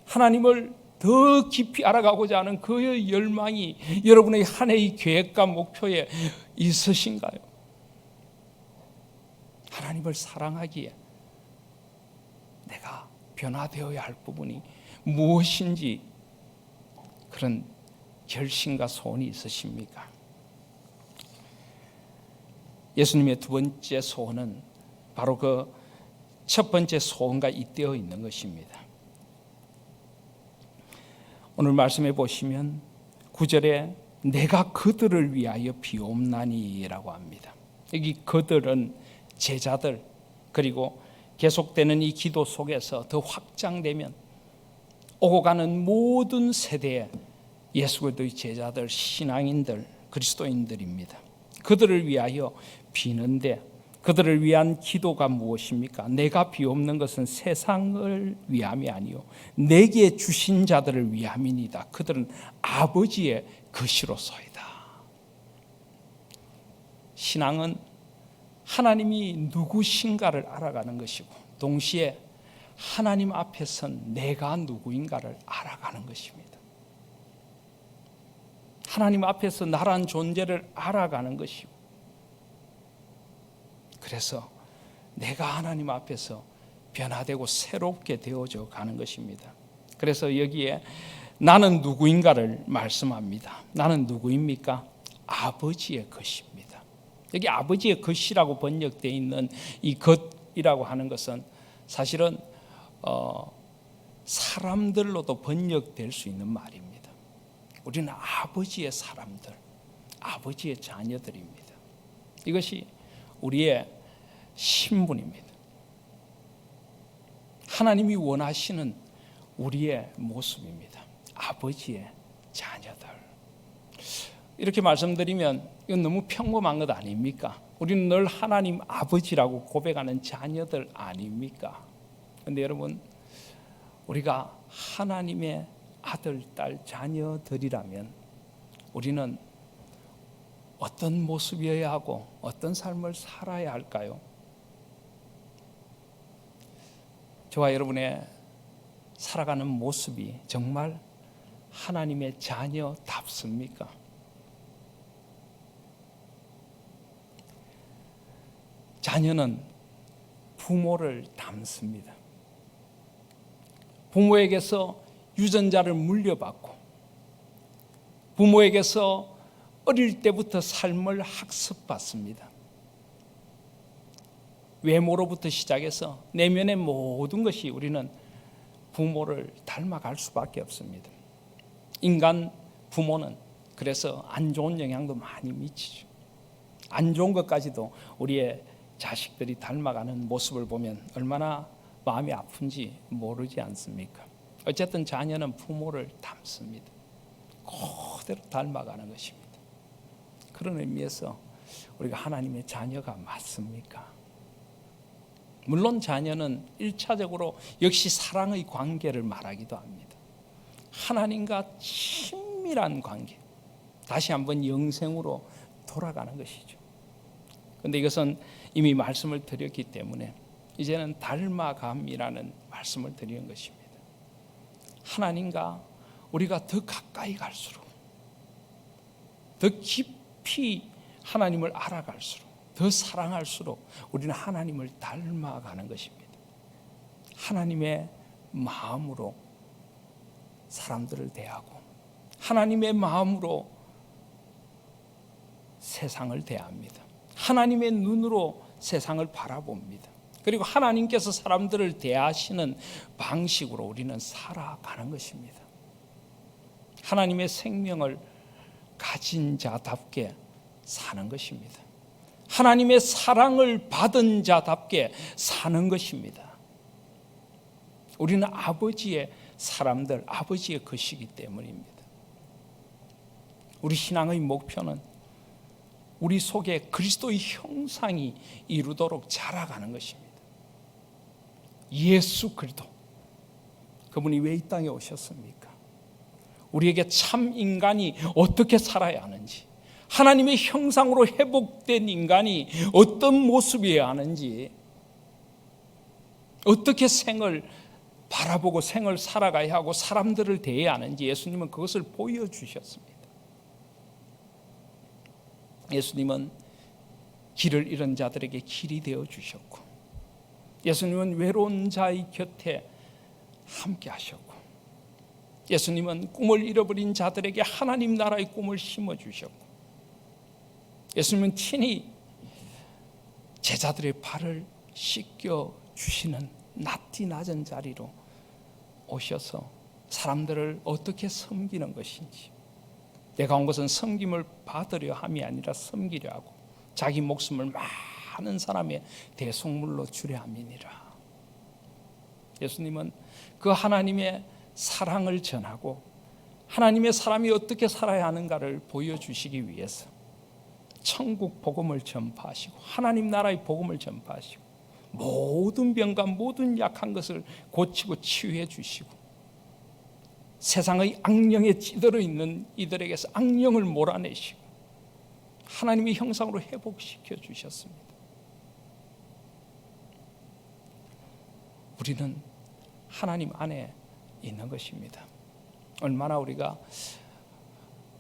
하나님을 더 깊이 알아가고자 하는 그 열망이 여러분의 한 해의 계획과 목표에 있으신가요? 하나님을 사랑하기에 내가 변화되어야 할 부분이 무엇인지 그런 결심과 소원이 있으십니까? 예수님의 두 번째 소원은 바로 그 첫 번째 소원과 잇대어 있는 것입니다. 오늘 말씀해 보시면 9절에 내가 그들을 위하여 비옵나니라고 합니다. 여기 그들은 제자들, 그리고 계속되는 이 기도 속에서 더 확장되면 오고 가는 모든 세대의 예수 그리스도의 제자들, 신앙인들, 그리스도인들입니다. 그들을 위하여 비는데 그들을 위한 기도가 무엇입니까? 내가 비옵는 것은 세상을 위함이 아니요 내게 주신 자들을 위함이니이다. 그들은 아버지의 것이로소이다. 신앙은 하나님이 누구신가를 알아가는 것이고 동시에 하나님 앞에선 내가 누구인가를 알아가는 것입니다. 하나님 앞에서 나란 존재를 알아가는 것이고, 그래서 내가 하나님 앞에서 변화되고 새롭게 되어져 가는 것입니다. 그래서 여기에 나는 누구인가를 말씀합니다. 나는 누구입니까? 아버지의 것입니다. 여기 아버지의 것이라고 번역되어 있는 이 것이라고 하는 것은 사실은 사람들로도 번역될 수 있는 말입니다. 우리는 아버지의 사람들, 아버지의 자녀들입니다. 이것이 우리의 신분입니다. 하나님이 원하시는 우리의 모습입니다. 아버지의 자녀들. 이렇게 말씀드리면 이건 너무 평범한 것 아닙니까? 우리는 늘 하나님 아버지라고 고백하는 자녀들 아닙니까? 그런데 여러분, 우리가 하나님의 아들, 딸, 자녀들이라면 우리는 어떤 모습이어야 하고 어떤 삶을 살아야 할까요? 저와 여러분의 살아가는 모습이 정말 하나님의 자녀답습니까? 자녀는 부모를 닮습니다. 부모에게서 유전자를 물려받고 부모에게서 어릴 때부터 삶을 학습받습니다. 외모로부터 시작해서 내면의 모든 것이 우리는 부모를 닮아갈 수밖에 없습니다. 인간 부모는 그래서 안 좋은 영향도 많이 미치죠. 안 좋은 것까지도 우리의 자식들이 닮아가는 모습을 보면 얼마나 마음이 아픈지 모르지 않습니까? 어쨌든 자녀는 부모를 닮습니다. 그대로 닮아가는 것입니다. 그런 의미에서 우리가 하나님의 자녀가 맞습니까? 물론 자녀는 1차적으로 역시 사랑의 관계를 말하기도 합니다. 하나님과 친밀한 관계, 다시 한번 영생으로 돌아가는 것이죠. 그런데 이것은 이미 말씀을 드렸기 때문에 이제는 닮아감이라는 말씀을 드리는 것입니다. 하나님과 우리가 더 가까이 갈수록, 더 깊이 하나님을 알아갈수록, 더 사랑할수록 우리는 하나님을 닮아가는 것입니다. 하나님의 마음으로 사람들을 대하고 하나님의 마음으로 세상을 대합니다. 하나님의 눈으로 세상을 바라봅니다. 그리고 하나님께서 사람들을 대하시는 방식으로 우리는 살아가는 것입니다. 하나님의 생명을 가진 자답게 사는 것입니다. 하나님의 사랑을 받은 자답게 사는 것입니다. 우리는 아버지의 사람들, 아버지의 것이기 때문입니다. 우리 신앙의 목표는 우리 속에 그리스도의 형상이 이루도록 자라가는 것입니다. 예수 그리스도, 그분이 왜 이 땅에 오셨습니까? 우리에게 참 인간이 어떻게 살아야 하는지, 하나님의 형상으로 회복된 인간이 어떤 모습이어야 하는지, 어떻게 생을 바라보고 생을 살아가야 하고 사람들을 대해야 하는지 예수님은 그것을 보여주셨습니다. 예수님은 길을 잃은 자들에게 길이 되어 주셨고, 예수님은 외로운 자의 곁에 함께 하셨고, 예수님은 꿈을 잃어버린 자들에게 하나님 나라의 꿈을 심어 주셨고, 예수님은 친히 제자들의 발을 씻겨 주시는 낫디 낮은 자리로 오셔서 사람들을 어떻게 섬기는 것인지, 내가 온 것은 섬김을 받으려 함이 아니라 섬기려 하고 자기 목숨을 많은 사람의 대속물로 주려 함이니라. 예수님은 그 하나님의 사랑을 전하고 하나님의 사람이 어떻게 살아야 하는가를 보여주시기 위해서 천국 복음을 전파하시고 하나님 나라의 복음을 전파하시고 모든 병과 모든 약한 것을 고치고 치유해 주시고 세상의 악령에 찌들어 있는 이들에게서 악령을 몰아내시고 하나님의 형상으로 회복시켜 주셨습니다. 우리는 하나님 안에 있는 것입니다. 얼마나 우리가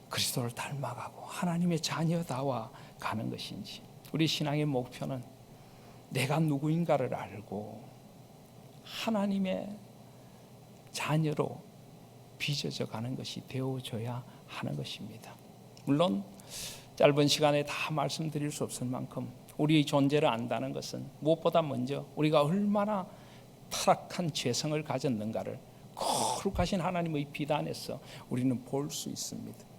그리스도를 닮아가고 하나님의 자녀다워 가는 것인지, 우리 신앙의 목표는 내가 누구인가를 알고 하나님의 자녀로 빚어져 가는 것이 되어져야 하는 것입니다. 물론 짧은 시간에 다 말씀드릴 수 없을 만큼 우리의 존재를 안다는 것은 무엇보다 먼저 우리가 얼마나 타락한 죄성을 가졌는가를 거룩하신 하나님의 비단에서 우리는 볼 수 있습니다.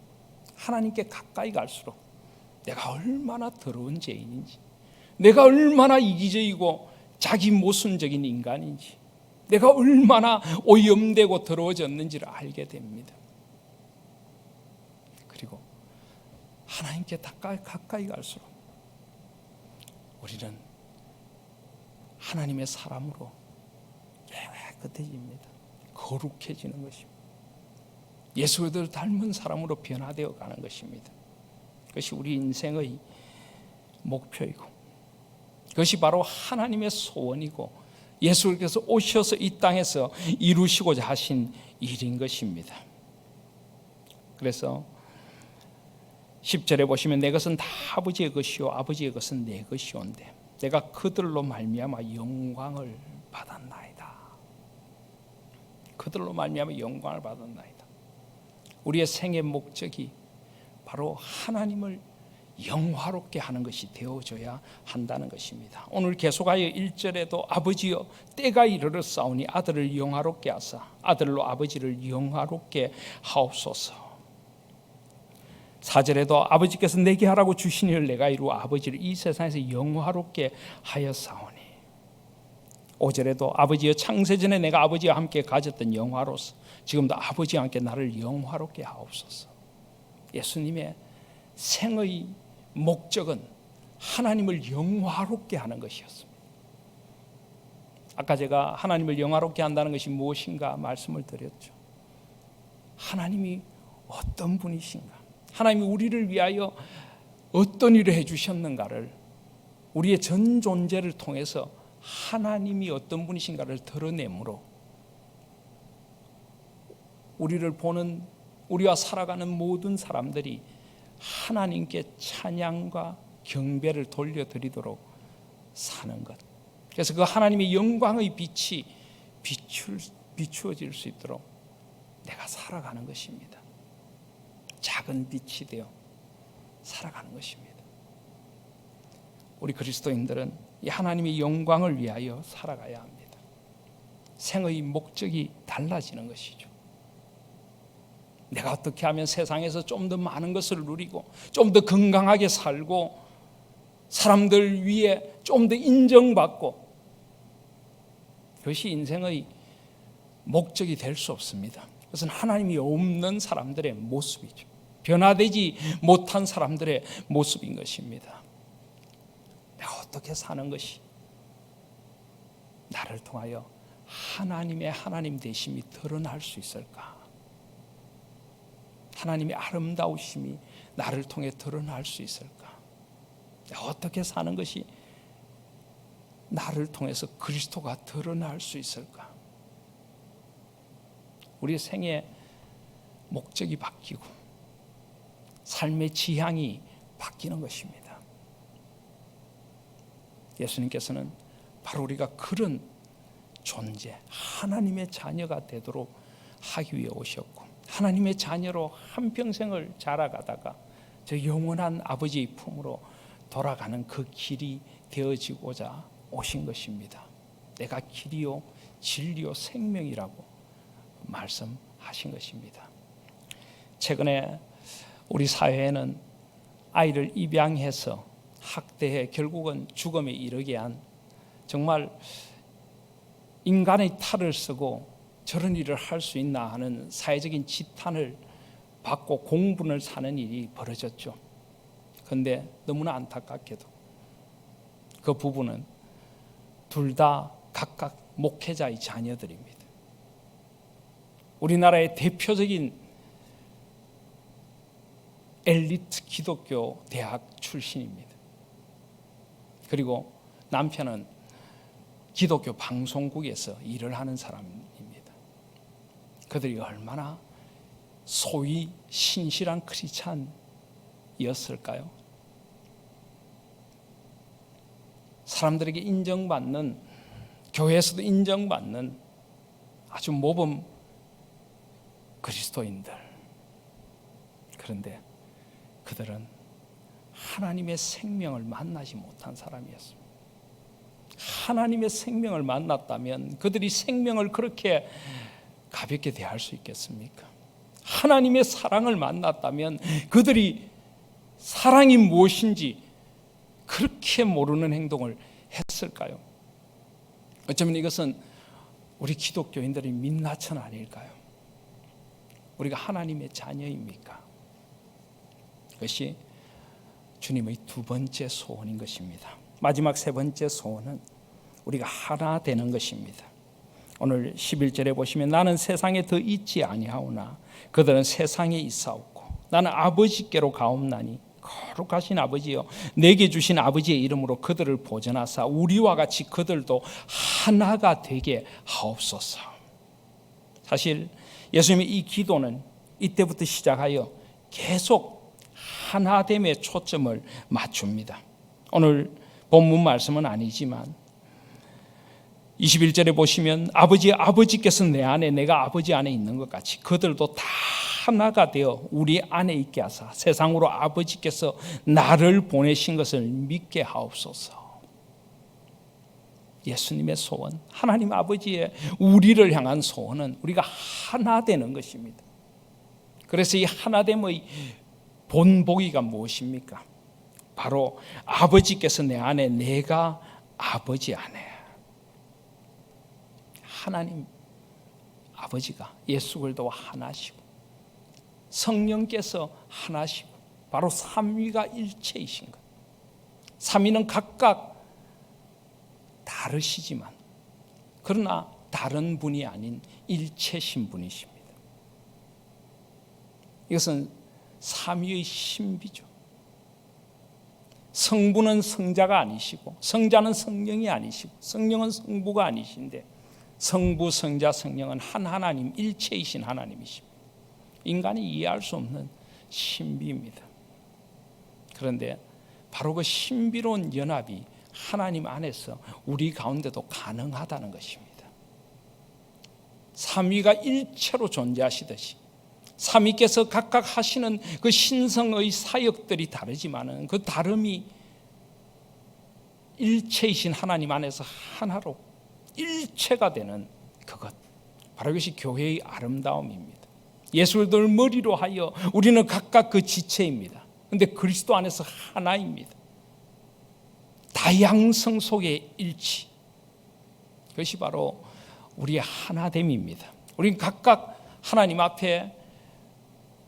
하나님께 가까이 갈수록 내가 얼마나 더러운 죄인인지, 내가 얼마나 이기적이고 자기 모순적인 인간인지, 내가 얼마나 오염되고 더러워졌는지를 알게 됩니다. 그리고 하나님께 가까이 갈수록 우리는 하나님의 사람으로 깨끗해집니다. 거룩해지는 것입니다. 예수를 닮은 사람으로 변화되어 가는 것입니다. 그것이 우리 인생의 목표이고 그것이 바로 하나님의 소원이고 예수께서 오셔서 이 땅에서 이루시고자 하신 일인 것입니다. 그래서 10절에 보시면 내 것은 다 아버지의 것이요 아버지의 것은 내 것이온데 내가 그들로 말미암아 영광을 받았나이다. 그들로 말미암아 영광을 받았나이다. 우리의 생의 목적이 바로 하나님을 영화롭게 하는 것이 되어줘야 한다는 것입니다. 오늘 계속하여 1절에도 아버지여 때가 이르렀사오니 아들을 영화롭게 하사 아들로 아버지를 영화롭게 하옵소서. 4절에도 아버지께서 내게 하라고 주신 일을 내가 이루어 아버지를 이 세상에서 영화롭게 하였사오니 5절에도 아버지여 창세전에 내가 아버지와 함께 가졌던 영화로서 지금도 아버지와 함께 나를 영화롭게 하옵소서. 예수님의 생의 목적은 하나님을 영화롭게 하는 것이었습니다. 아까 제가 하나님을 영화롭게 한다는 것이 무엇인가 말씀을 드렸죠. 하나님이 어떤 분이신가, 하나님이 우리를 위하여 어떤 일을 해주셨는가를 우리의 전 존재를 통해서 하나님이 어떤 분이신가를 드러내므로 우리를 보는, 우리와 살아가는 모든 사람들이 하나님께 찬양과 경배를 돌려드리도록 사는 것. 그래서 그 하나님의 영광의 빛이 비추어질 수 있도록 내가 살아가는 것입니다. 작은 빛이 되어 살아가는 것입니다. 우리 그리스도인들은 이 하나님의 영광을 위하여 살아가야 합니다. 생의 목적이 달라지는 것이죠. 내가 어떻게 하면 세상에서 좀 더 많은 것을 누리고 좀 더 건강하게 살고 사람들 위해 좀 더 인정받고, 그것이 인생의 목적이 될 수 없습니다. 그것은 하나님이 없는 사람들의 모습이죠. 변화되지 못한 사람들의 모습인 것입니다. 내가 어떻게 사는 것이 나를 통하여 하나님의 하나님 되심이 드러날 수 있을까? 하나님의 아름다우심이 나를 통해 드러날 수 있을까? 내가 어떻게 사는 것이 나를 통해서 그리스도가 드러날 수 있을까? 우리의 생의 목적이 바뀌고 삶의 지향이 바뀌는 것입니다. 예수님께서는 바로 우리가 그런 존재, 하나님의 자녀가 되도록 하기 위해 오셨고, 하나님의 자녀로 한평생을 자라가다가 저 영원한 아버지의 품으로 돌아가는 그 길이 되어지고자 오신 것입니다. 내가 길이요 진리요 생명이라고 말씀하신 것입니다. 최근에 우리 사회에는 아이를 입양해서 학대해 결국은 죽음에 이르게 한, 정말 인간의 탈을 쓰고 저런 일을 할 수 있나 하는 사회적인 지탄을 받고 공분을 사는 일이 벌어졌죠. 그런데 너무나 안타깝게도 그 부부는 둘 다 각각 목회자의 자녀들입니다. 우리나라의 대표적인 엘리트 기독교 대학 출신입니다. 그리고 남편은 기독교 방송국에서 일을 하는 사람입니다. 그들이 얼마나 소위 신실한 크리스찬이었을까요? 사람들에게 인정받는, 교회에서도 인정받는 아주 모범 그리스도인들. 그런데 그들은 하나님의 생명을 만나지 못한 사람이었습니다. 하나님의 생명을 만났다면 그들이 생명을 그렇게 가볍게 대할 수 있겠습니까? 하나님의 사랑을 만났다면 그들이 사랑이 무엇인지 그렇게 모르는 행동을 했을까요? 어쩌면 이것은 우리 기독교인들의 민낯은 아닐까요? 우리가 하나님의 자녀입니까? 그것이 주님의 두 번째 소원인 것입니다. 마지막 세 번째 소원은 우리가 하나 되는 것입니다. 오늘 11절에 보시면 나는 세상에 더 있지 아니하오나 그들은 세상에 있사옵고 나는 아버지께로 가옵나니 거룩하신 아버지여, 내게 주신 아버지의 이름으로 그들을 보전하사 우리와 같이 그들도 하나가 되게 하옵소서. 사실 예수님의 이 기도는 이때부터 시작하여 계속 하나됨에 초점을 맞춥니다. 오늘 본문 말씀은 아니지만 21절에 보시면 아버지께서 내 안에 내가 아버지 안에 있는 것 같이 그들도 다 하나가 되어 우리 안에 있게 하사 세상으로 아버지께서 나를 보내신 것을 믿게 하옵소서. 예수님의 소원, 하나님 아버지의 우리를 향한 소원은 우리가 하나 되는 것입니다. 그래서 이 하나됨의 본보기가 무엇입니까? 바로 아버지께서 내 안에 내가 아버지 안에. 하나님 아버지가 예수 그리스도와 하나시고 성령께서 하나시고 바로 삼위가 일체이신 것. 삼위는 각각 다르시지만 그러나 다른 분이 아닌 일체신 분이십니다. 이것은 삼위의 신비죠. 성부는 성자가 아니시고 성자는 성령이 아니시고 성령은 성부가 아니신데 성부, 성자, 성령은 한 하나님, 일체이신 하나님이십니다. 인간이 이해할 수 없는 신비입니다. 그런데 바로 그 신비로운 연합이 하나님 안에서 우리 가운데도 가능하다는 것입니다. 삼위가 일체로 존재하시듯이 삼위께서 각각 하시는 그 신성의 사역들이 다르지만은 그 다름이 일체이신 하나님 안에서 하나로 일체가 되는 그것, 바로 이것이 교회의 아름다움입니다. 예수를 머리로 하여 우리는 각각 그 지체입니다. 그런데 그리스도 안에서 하나입니다. 다양성 속의 일치, 그것이 바로 우리의 하나됨입니다. 우리는 각각 하나님 앞에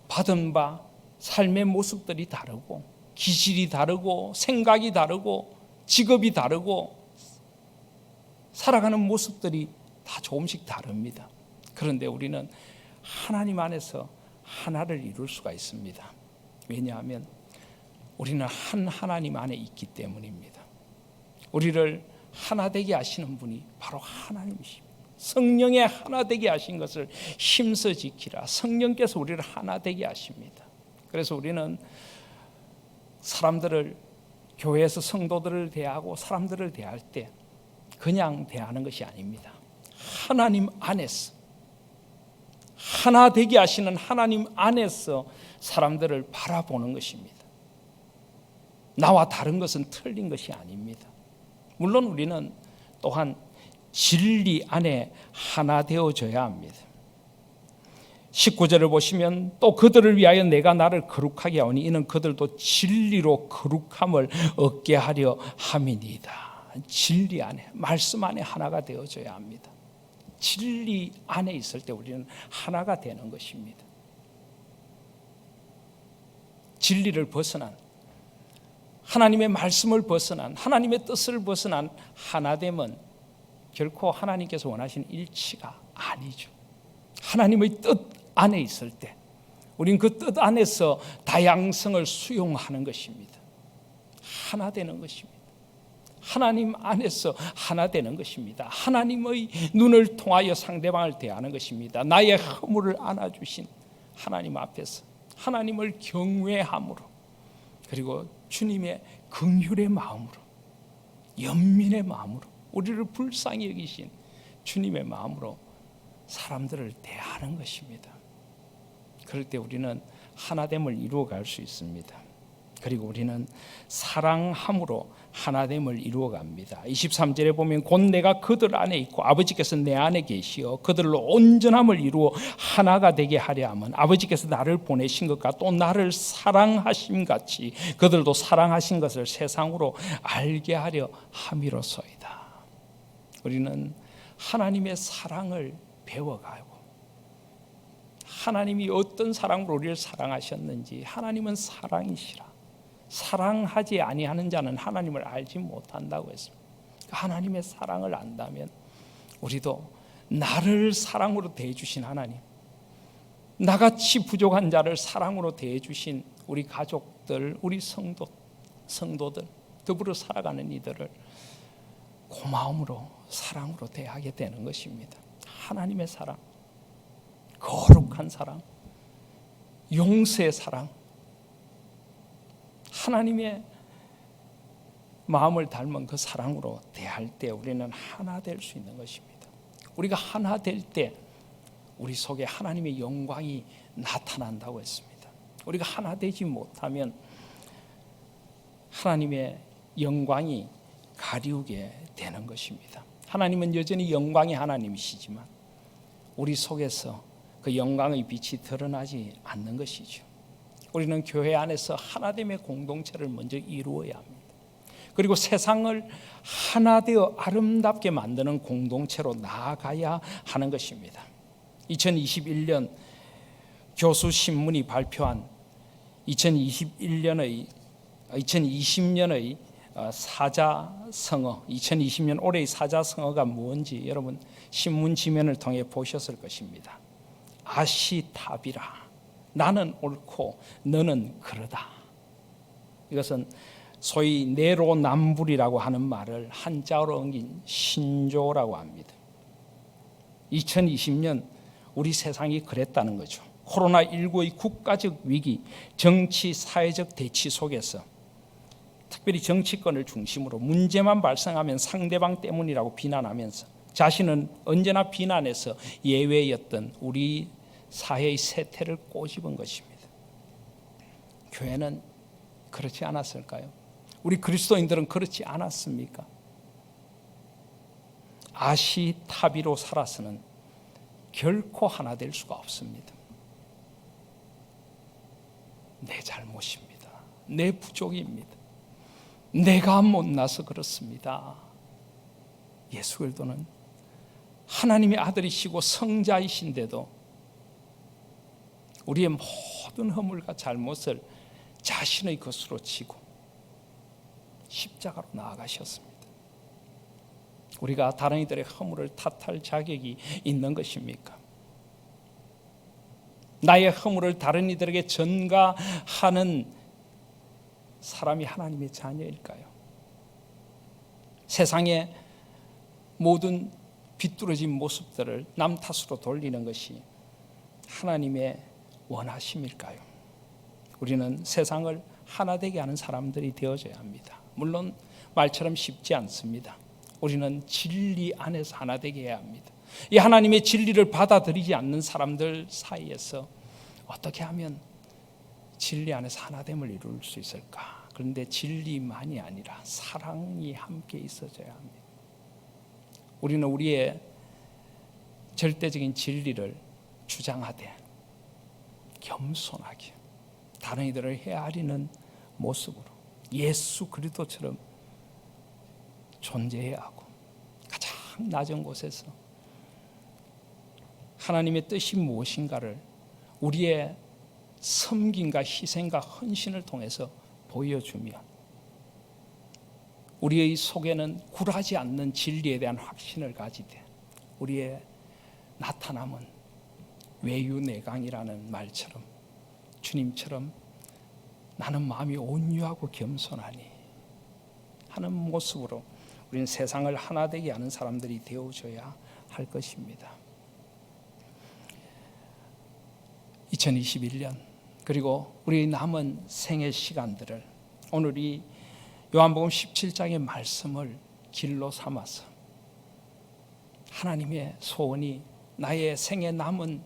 받은 바 삶의 모습들이 다르고 기질이 다르고 생각이 다르고 직업이 다르고 살아가는 모습들이 다 조금씩 다릅니다. 그런데 우리는 하나님 안에서 하나를 이룰 수가 있습니다. 왜냐하면 우리는 한 하나님 안에 있기 때문입니다. 우리를 하나 되게 하시는 분이 바로 하나님이십니다. 성령의 하나 되게 하신 것을 힘써 지키라. 성령께서 우리를 하나 되게 하십니다. 그래서 우리는 사람들을, 교회에서 성도들을 대하고 사람들을 대할 때 그냥 대하는 것이 아닙니다. 하나님 안에서, 하나 되게 하시는 하나님 안에서 사람들을 바라보는 것입니다. 나와 다른 것은 틀린 것이 아닙니다. 물론 우리는 또한 진리 안에 하나 되어져야 합니다. 19절을 보시면 또 그들을 위하여 내가 나를 거룩하게 하오니 이는 그들도 진리로 거룩함을 얻게 하려 함이니이다. 진리 안에, 말씀 안에 하나가 되어져야 합니다. 진리 안에 있을 때 우리는 하나가 되는 것입니다. 진리를 벗어난, 하나님의 말씀을 벗어난, 하나님의 뜻을 벗어난 하나됨은 결코 하나님께서 원하시는 일치가 아니죠. 하나님의 뜻 안에 있을 때 우리는 그 뜻 안에서 다양성을 수용하는 것입니다. 하나 되는 것입니다. 하나님 안에서 하나 되는 것입니다. 하나님의 눈을 통하여 상대방을 대하는 것입니다. 나의 허물을 안아주신 하나님 앞에서 하나님을 경외함으로, 그리고 주님의 긍휼의 마음으로, 연민의 마음으로, 우리를 불쌍히 여기신 주님의 마음으로 사람들을 대하는 것입니다. 그럴 때 우리는 하나됨을 이루어갈 수 있습니다. 그리고 우리는 사랑함으로 하나됨을 이루어갑니다. 23절에 보면 곧 내가 그들 안에 있고 아버지께서 내 안에 계시어 그들로 온전함을 이루어 하나가 되게 하려 함은 아버지께서 나를 보내신 것과 또 나를 사랑하심 같이 그들도 사랑하신 것을 세상으로 알게 하려 함이로소이다. 우리는 하나님의 사랑을 배워가고 하나님이 어떤 사랑으로 우리를 사랑하셨는지, 하나님은 사랑이시라. 사랑하지 아니하는 자는 하나님을 알지 못한다고 했습니다. 하나님의 사랑을 안다면 우리도 나를 사랑으로 대해주신 하나님, 나같이 부족한 자를 사랑으로 대해주신 우리 가족, 가족들, 우리 성도들, 더불어 살아가는 이들을 고마움으로 사랑으로 대하게 되는 것입니다. 하나님의 사랑, 거룩한 사랑, 용서의 사랑, 하나님의 마음을 닮은 그 사랑으로 대할 때 우리는 하나 될 수 있는 것입니다. 우리가 하나 될 때 우리 속에 하나님의 영광이 나타난다고 했습니다. 우리가 하나 되지 못하면 하나님의 영광이 가리우게 되는 것입니다. 하나님은 여전히 영광의 하나님이시지만 우리 속에서 그 영광의 빛이 드러나지 않는 것이죠. 우리는 교회 안에서 하나됨의 공동체를 먼저 이루어야 합니다. 그리고 세상을 하나 되어 아름답게 만드는 공동체로 나아가야 하는 것입니다. 2021년 교수신문이 발표한 2020년의 사자성어, 2020년 올해의 사자성어가 뭔지 여러분 신문 지면을 통해 보셨을 것입니다. 아시타비라, 나는 옳고 너는 그러다. 이것은 소위 내로남불이라고 하는 말을 한자어로 옮긴 신조라고 합니다. 2020년 우리 세상이 그랬다는 거죠. 코로나19의 국가적 위기, 정치, 사회적 대치 속에서 특별히 정치권을 중심으로 문제만 발생하면 상대방 때문이라고 비난하면서 자신은 언제나 비난에서 예외였던 우리 사회의 세태를 꼬집은 것입니다. 교회는 그렇지 않았을까요? 우리 그리스도인들은 그렇지 않았습니까? 아시타비로 살아서는 결코 하나 될 수가 없습니다. 내 잘못입니다. 내 부족입니다. 내가 못나서 그렇습니다. 예수 그리스도는 하나님의 아들이시고 성자이신데도 우리의 모든 허물과 잘못을 자신의 것으로 지고 십자가로 나아가셨습니다. 우리가 다른 이들의 허물을 탓할 자격이 있는 것입니까? 나의 허물을 다른 이들에게 전가하는 사람이 하나님의 자녀일까요? 세상의 모든 비뚤어진 모습들을 남 탓으로 돌리는 것이 하나님의 원하심일까요? 우리는 세상을 하나 되게 하는 사람들이 되어져야 합니다. 물론 말처럼 쉽지 않습니다. 우리는 진리 안에서 하나 되게 해야 합니다. 이 하나님의 진리를 받아들이지 않는 사람들 사이에서 어떻게 하면 진리 안에서 하나됨을 이룰 수 있을까? 그런데 진리만이 아니라 사랑이 함께 있어져야 합니다. 우리는 우리의 절대적인 진리를 주장하되 겸손하게 다른 이들을 헤아리는 모습으로 예수 그리스도처럼 존재해야 하고 가장 낮은 곳에서 하나님의 뜻이 무엇인가를 우리의 섬김과 희생과 헌신을 통해서 보여주며 우리의 속에는 굴하지 않는 진리에 대한 확신을 가지되 우리의 나타남은 외유내강이라는 말처럼 주님처럼 나는 마음이 온유하고 겸손하니 하는 모습으로 우리는 세상을 하나 되게 하는 사람들이 되어줘야 할 것입니다. 2021년 그리고 우리 남은 생애 시간들을 오늘 이 요한복음 17장의 말씀을 길로 삼아서 하나님의 소원이 나의 생애 남은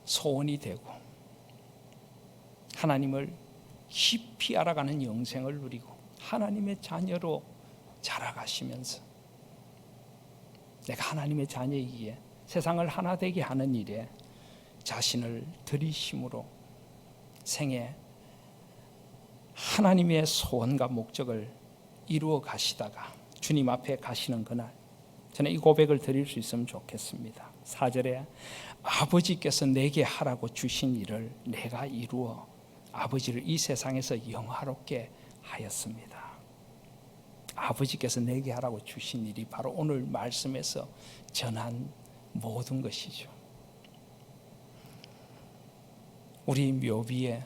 소원이 되고 하나님을 깊이 알아가는 영생을 누리고 하나님의 자녀로 자라가시면서 내가 하나님의 자녀이기에 세상을 하나 되게 하는 일에 자신을 들이심으로 생애 하나님의 소원과 목적을 이루어 가시다가 주님 앞에 가시는 그날 저는 이 고백을 드릴 수 있으면 좋겠습니다. 4절에 아버지께서 내게 하라고 주신 일을 내가 이루어 아버지를 이 세상에서 영화롭게 하였습니다. 아버지께서 내게 하라고 주신 일이 바로 오늘 말씀에서 전한 모든 것이죠. 우리 묘비에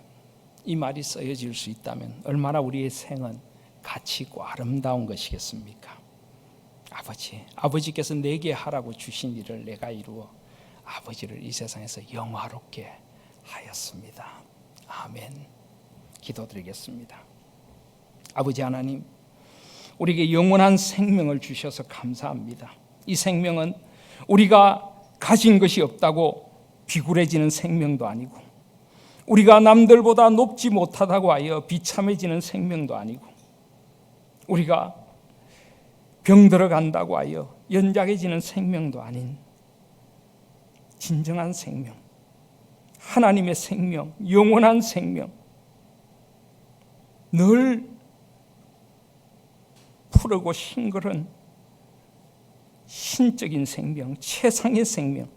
이 말이 쓰여질 수 있다면 얼마나 우리의 생은 가치 있고 아름다운 것이겠습니까? 아버지께서 내게 하라고 주신 일을 내가 이루어 아버지를 이 세상에서 영화롭게 하였습니다. 아멘. 기도드리겠습니다. 아버지 하나님, 우리에게 영원한 생명을 주셔서 감사합니다. 이 생명은 우리가 가진 것이 없다고 비굴해지는 생명도 아니고, 우리가 남들보다 높지 못하다고 하여 비참해지는 생명도 아니고, 우리가 병들어 간다고 하여 연약해지는 생명도 아닌 진정한 생명, 하나님의 생명, 영원한 생명, 늘 푸르고 싱그런 신적인 생명, 최상의 생명,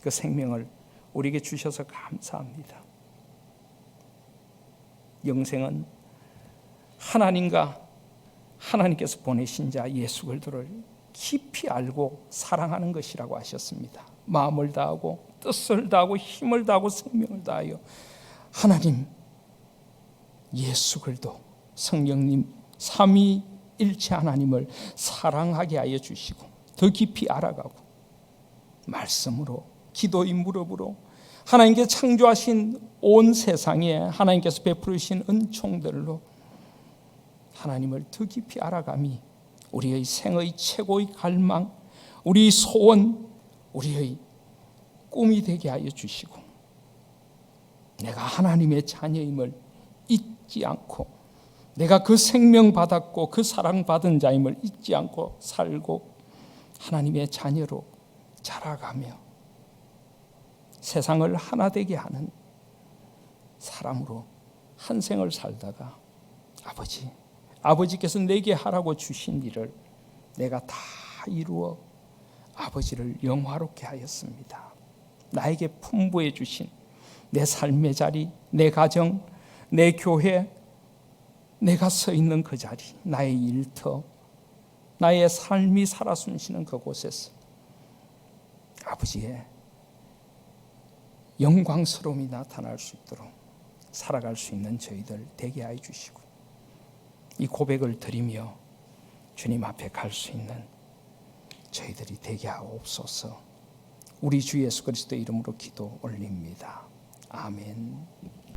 그 생명을 우리에게 주셔서 감사합니다. 영생은 하나님과 하나님께서 보내신 자 예수 그리스도를 깊이 알고 사랑하는 것이라고 하셨습니다. 마음을 다하고 뜻을 다하고 힘을 다하고 생명을 다하여 하나님, 예수 그리스도, 성령님, 삼위일체 하나님을 사랑하게 하여 주시고 더 깊이 알아가고 말씀으로, 기도의 무릎으로 하나님께 창조하신 온 세상에 하나님께서 베푸르신 은총들로 하나님을 더 깊이 알아감이 우리의 생의 최고의 갈망, 우리의 소원, 우리의 꿈이 되게 하여 주시고, 내가 하나님의 자녀임을 잊지 않고, 내가 그 생명 받았고 그 사랑 받은 자임을 잊지 않고 살고 하나님의 자녀로 자라가며 세상을 하나 되게 하는 사람으로 한 생을 살다가 아버지께서 내게 하라고 주신 일을 내가 다 이루어 아버지를 영화롭게 하였습니다. 나에게 풍부해 주신 내 삶의 자리, 내 가정, 내 교회, 내가 서 있는 그 자리, 나의 일터, 나의 삶이 살아 숨쉬는 그곳에서 아버지의 영광스러움이 나타날 수 있도록 살아갈 수 있는 저희들 되게 하여 주시고, 이 고백을 드리며 주님 앞에 갈 수 있는 저희들이 되게 하옵소서. 우리 주 예수 그리스도의 이름으로 기도 올립니다. 아멘.